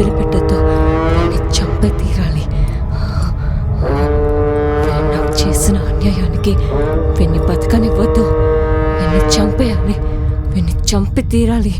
వదిలిపెట్టద్దు. వీడిని చంపే తీరాలి. వీడు నాకు చేసిన అన్యాయానికి వీడిని బతకనివ్వద్దు. వీడిని చంపేయాలి. వీడిని చంపి తీరాలి.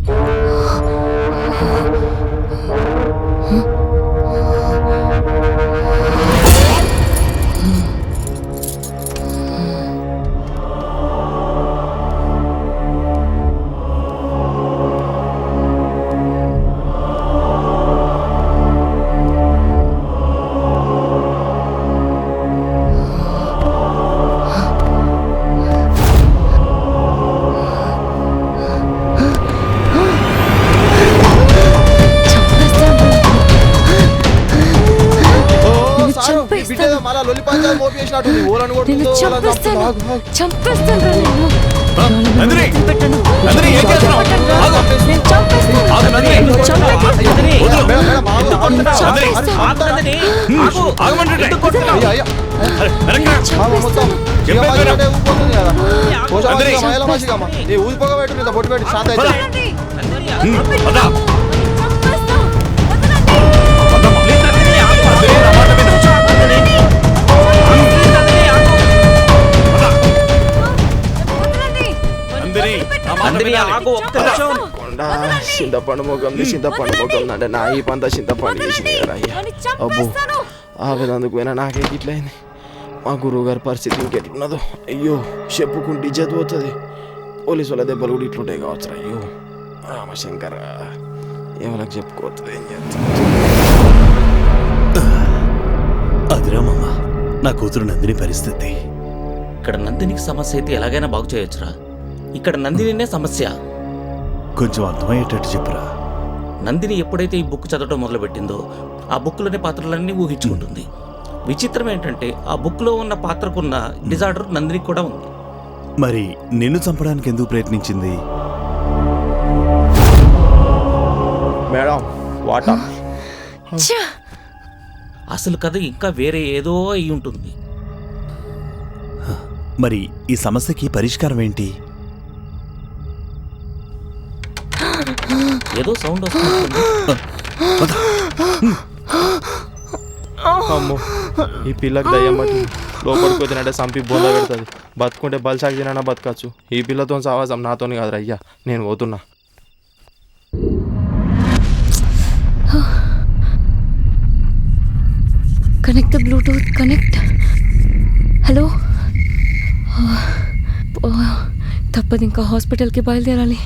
చింతపండు మొగం అంటే నా ఈ పంత చింతపండు చేసింది కదా అయ్యా. అబ్బో ఆవేదందుకు పోయినా నాకే ఇట్లయింది. మా గురువు గారి పరిస్థితి ఇంకెట్లున్నదో. అయ్యో చెప్పుకుంటే ఇజ్జత్ పోతుంది. పోలీసు వాళ్ళ దెబ్బలు కూడా ఇట్లుంటాయి కావచ్చు. అయ్యో రామశంకర ఎవరికి చెప్పుకోవద్దు. ఏం చేస్తా అదిరా మామ, నా కూతురు నందిని పరిస్థితి. ఇక్కడ నందినికి సమస్య అయితే ఎలాగైనా బాగు చేయొచ్చురా. ఇక్కడ నందినినే సమస్య. కొంచెం అర్థమయ్యేటట్టు చెప్పురా. నందిని ఎప్పుడైతే ఈ బుక్ చదవటం మొదలుపెట్టిందో ఆ బుక్లోని పాత్రలన్నీ ఊహించుకుంటుంది. విచిత్రం ఏంటంటే ఆ బుక్లో ఉన్న పాత్రకున్న డిజార్డర్ నందినికి కూడా ఉంది. మరి నిన్ను చంపడానికి ఎందుకు ప్రయత్నించింది? Madam water. అసలు కథ ఇంకా వేరే ఏదో అయి ఉంటుంది. మరి ఈ సమస్యకి పరిష్కారం ఏంటి? ఏదో సౌండ్ వస్తుంది. అమ్మో ఈ పిల్లకి దయ్యం బట్టి లోపలికి వచ్చినట్టే సంపి బొంద పెడుతుంది. బతుకుంటే బలిసాకి తినైనా బతకచ్చు. ఈ పిల్లతో సవాసం నాతోని కాదు అయ్యా. నేను పోతున్నా. Connect the bluetooth connect. Hello, తప్పదు ఇంకా హాస్పిటల్కి బయలుదేరాలి.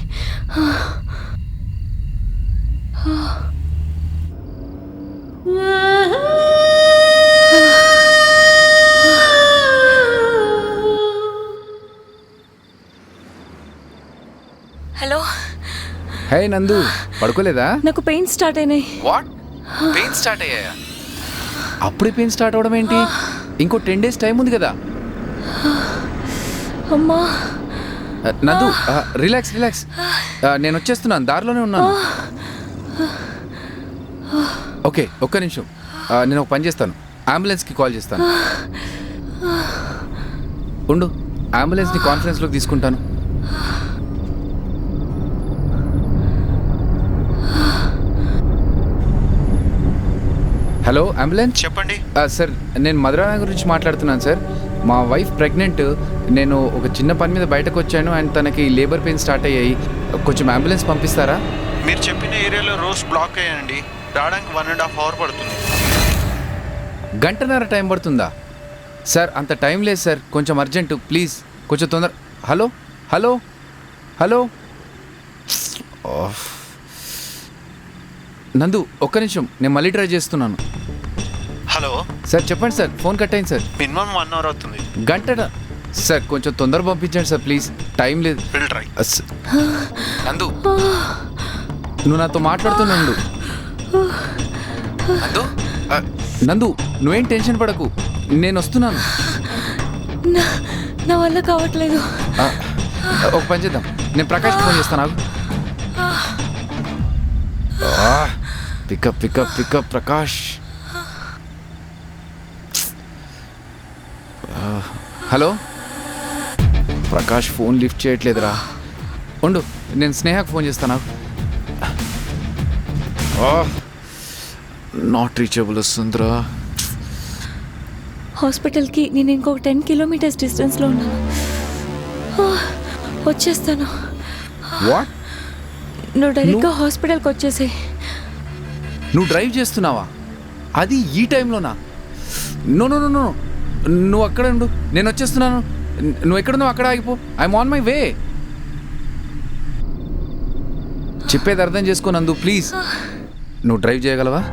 హలో. హే నందు, పడుకోలేదా? నాకు పెయిన్ స్టార్ట్ అయినాయి. వాట్? పెయిన్ స్టార్ట్ అయ్యాయా? అప్పుడే పెయిన్ స్టార్ట్ అవడం ఏంటి? ఇంకో 10 days టైం ఉంది కదా. అమ్మా నందు రిలాక్స్ రిలాక్స్. నేను వచ్చేస్తున్నాను, దారిలోనే ఉన్నాను. ఓకే ఒక్క నిమిషం, నేను ఒక పని చేస్తాను. అంబులెన్స్కి కాల్ చేస్తాను. ఉండు, అంబులెన్స్ని కాన్ఫరెన్స్లోకి తీసుకుంటాను. Hello ambulance. చెప్పండి సార్, నేను మధురాన గురించి మాట్లాడుతున్నాను సార్. మా వైఫ్ ప్రెగ్నెంట్. నేను ఒక చిన్న పని మీద బయటకు వచ్చాను అండ్ తనకి లేబర్ పెయిన్ స్టార్ట్ అయ్యాయి. కొంచెం అంబులెన్స్ పంపిస్తారా? మీరు చెప్పిన ఏరియాలో రోడ్స్ బ్లాక్ అయ్యాయండి. రావడానికి 1.5 hours పడుతుంది. గంటన్నర టైం పడుతుందా? సార్ అంత టైం లేదు సార్, కొంచెం అర్జెంటు ప్లీజ్, కొంచెం తొందర. హలో హలో హలో నందు ఒక్క నిమిషం, నేను మళ్ళీ ట్రై చేస్తున్నాను. హలో సార్ చెప్పండి సార్, ఫోన్ కట్ అయింది సార్. మినిమం 1 hour అవుతుంది. గంట సార్, కొంచెం తొందర పంపించండి సార్ ప్లీజ్, టైం లేదు. Will try. నందు నువ్వు నాతో మాట్లాడుతున్నావు. నందు నందు నువ్వేం టెన్షన్ పడకు, నేను వస్తున్నాను. నా వల్ల కావట్లేదు. ఒక పని చేద్దాం, నేను ప్రకాష్కి ఫోన్ చేస్తాను. Pickup pickup pickup Prakash. Hello Prakash, phone lift చేయట్లేదురా. ఉండు, నేను స్నేహకు ఫోన్ చేస్తాను. నాట్ రీచబుల్ వస్తుందిరా. హాస్పిటల్కి నేను ఇంకొక 10 కిలోమీటర్స్ డిస్టెన్స్లో ఉన్నాను. వచ్చేస్తాను. వాట్? నువ్వు డైరెక్ట్గా హాస్పిటల్కి వచ్చేసి. నువ్వు డ్రైవ్ చేస్తున్నావా? అది ఈ టైంలోనా? నో నో నో నో, నువ్వు అక్కడ ఉండు, నేను వచ్చేస్తున్నాను. నువ్వు ఎక్కడున్నావు అక్కడ ఆగిపో. I'm on my way. చెప్పేది అర్థం చేసుకో నందు, ప్లీజ్. నువ్వు డ్రైవ్ చేయగలవా?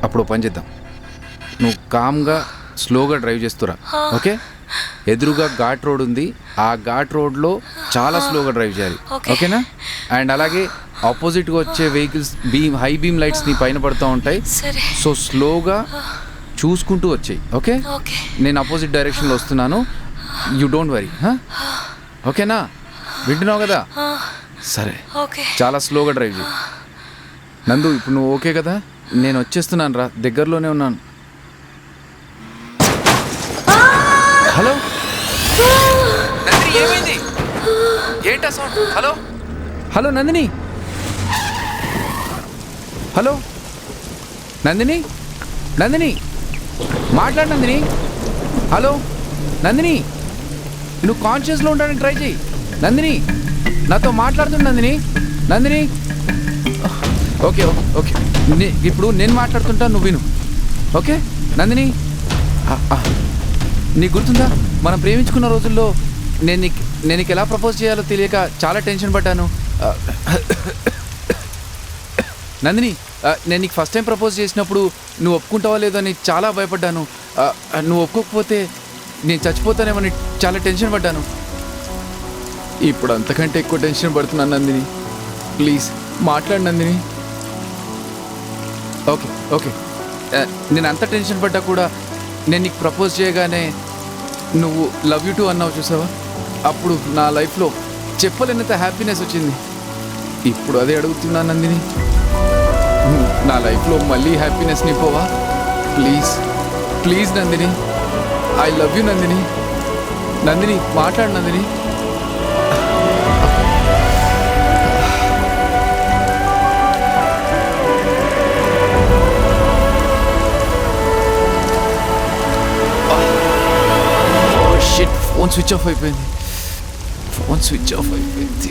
అప్పుడు పని చేద్దాం. నువ్వు కామ్గా స్లోగా డ్రైవ్ చేస్తురా, ఓకే? ఎదురుగా ఘాట్ రోడ్ ఉంది, ఆ ఘాట్ రోడ్లో చాలా స్లోగా డ్రైవ్ చేయాలి, ఓకేనా? అండ్ అలాగే ఆపోజిట్గా వచ్చే వెహికల్స్ హై బీమ్ లైట్స్ నీ పైన పడుతూ ఉంటాయి. సో స్లోగా చూసుకుంటూ వచ్చాయి, ఓకే? నేను ఆపోజిట్ డైరెక్షన్లో వస్తున్నాను, యూ డోంట్ వరీ, ఓకేనా? వింటున్నావు కదా? సరే, చాలా స్లోగా డ్రైవ్ చేయి నందు. ఇప్పుడు నువ్వు ఓకే కదా? నేను వచ్చేస్తున్నాను రా, దగ్గరలోనే ఉన్నాను. హలో నందిని, ఏమైంది? ఏంటా sound? Hello hello Nandini, hello Nandini, Nandini మాట్లాడు నందిని. హలో నందిని, నువ్వు కాన్షియస్లో ఉండడానికి ట్రై చేయి నందిని. నాతో మాట్లాడుతుంది నందిని. నందిని, ఓకే ఓకే, ఇప్పుడు నేను మాట్లాడుతుంటా, నువ్వు విను, ఓకే? నందిని, నీకు గుర్తుందా మనం ప్రేమించుకున్న రోజుల్లో నేను నీకు ఎలా ప్రపోజ్ చేయాలో తెలియక చాలా టెన్షన్ పడ్డాను. నందిని, నేను నీకు ఫస్ట్ టైం ప్రపోజ్ చేసినప్పుడు నువ్వు ఒప్పుకుంటావా లేదో అని చాలా భయపడ్డాను. నువ్వు ఒప్పుకోకపోతే నేను చచ్చిపోతానేమని చాలా టెన్షన్ పడ్డాను. ఇప్పుడు అంతకంటే ఎక్కువ టెన్షన్ పడుతున్నాను నందిని. ప్లీజ్ మాట్లాడు నందిని. ఓకే ఓకే, నేను అంత టెన్షన్ పడ్డా కూడా నేను నీకు ప్రపోజ్ చేయగానే నువ్వు లవ్ యూ టూ అన్నావు చూసావా, అప్పుడు నా లైఫ్లో చెప్పలేనంత హ్యాపీనెస్ వచ్చింది. ఇప్పుడు అదే అడుగుతున్నాను నందిని, నా లైఫ్లో మళ్ళీ హ్యాపీనెస్ నింపవా? Please please Nandini, I love you Nandini. Nandini మాట్లాడు నందిని. ఫోన్ స్విచ్ ఆఫ్ అయిపోయింది. ఫోన్ స్విచ్ ఆఫ్ అయిపోయింది.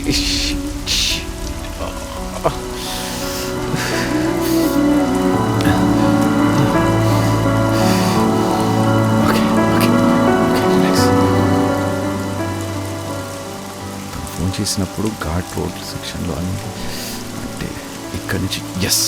ఫోన్ చేసినప్పుడు ఘాట్ రోడ్ సెక్షన్లో అని అంటే ఇక్కడి నుంచి ఎస్.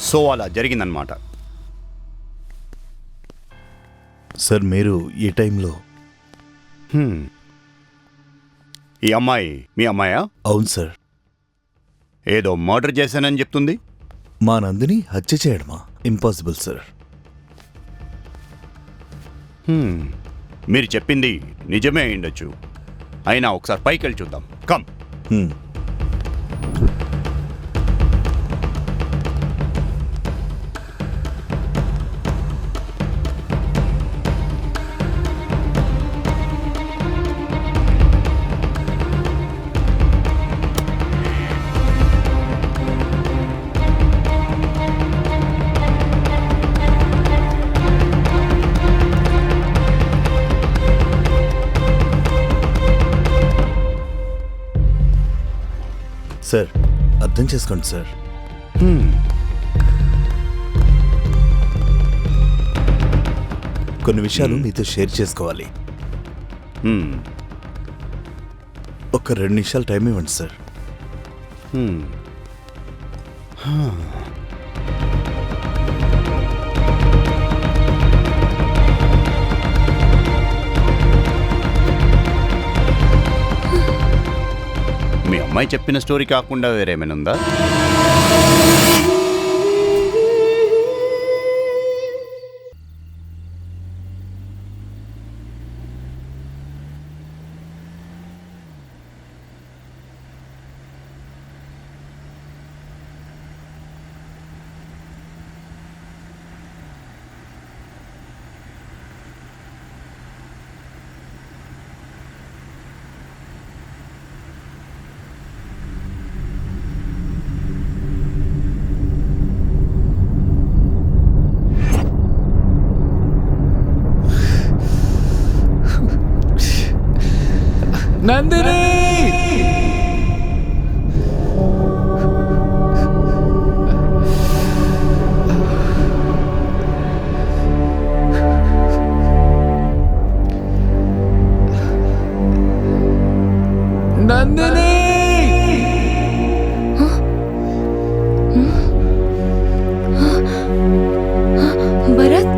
సో అలా జరిగిందనమాట. సార్ మీరు ఈ టైంలో ఈ అమ్మాయి మీ అమ్మాయా? అవును సార్. ఏదో మర్డర్ చేశానని చెప్తుంది. మా నందిని హత్య చేయడమా? Impossible sir. మీరు చెప్పింది నిజమే అయిండొచ్చు. అయినా ఒకసారి పైకి వెళ్ళి చూద్దాం. కమ్. సార్ అర్థం చేసుకోండి సార్. కొన్ని విషయాలు మీతో షేర్ చేసుకోవాలి. ఒక 2 నిమిషాలు టైం ఇవ్వండి సార్. మీ అమ్మాయి చెప్పిన స్టోరీ కాకుండా వేరేమైనా ఉందా? నందిని! నందిని! భరత్,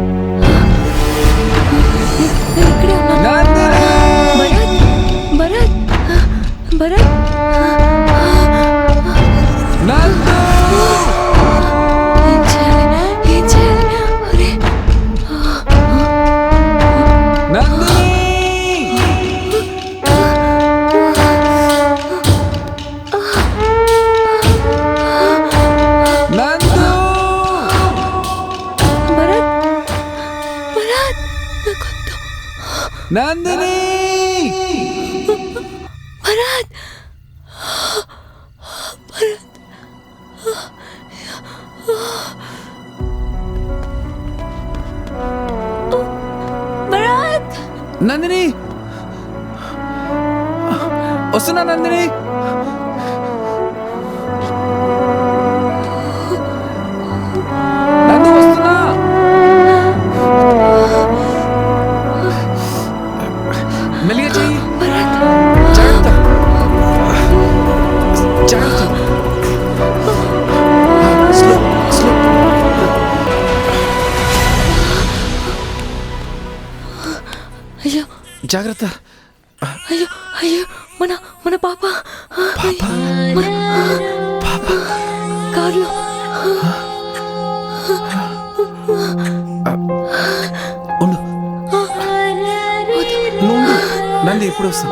నేను ఇక్కడే ఉన్నాను. భరత్, భరత్, భరత్, ఏం చేయాలి? ఏం చేయాలి? అరే, భరత్, భరత్, నాకొద్దు. నందిని! భరత్, భరత్, భరత్, నందిని! వస్తున్నా నందిని! నందు వస్తున్నా! మెల్లిగా చెయ్యి. జాగ్రత్త, జాగ్రత్త. Slow, slow. అయ్యో, జాగ్రత్త. అయ్యో, అయ్యో, మన మన పాప, మన పాప కార్లో. ఉండు. నువ్వు ఉండు. నంది ఇప్పుడు వస్తా.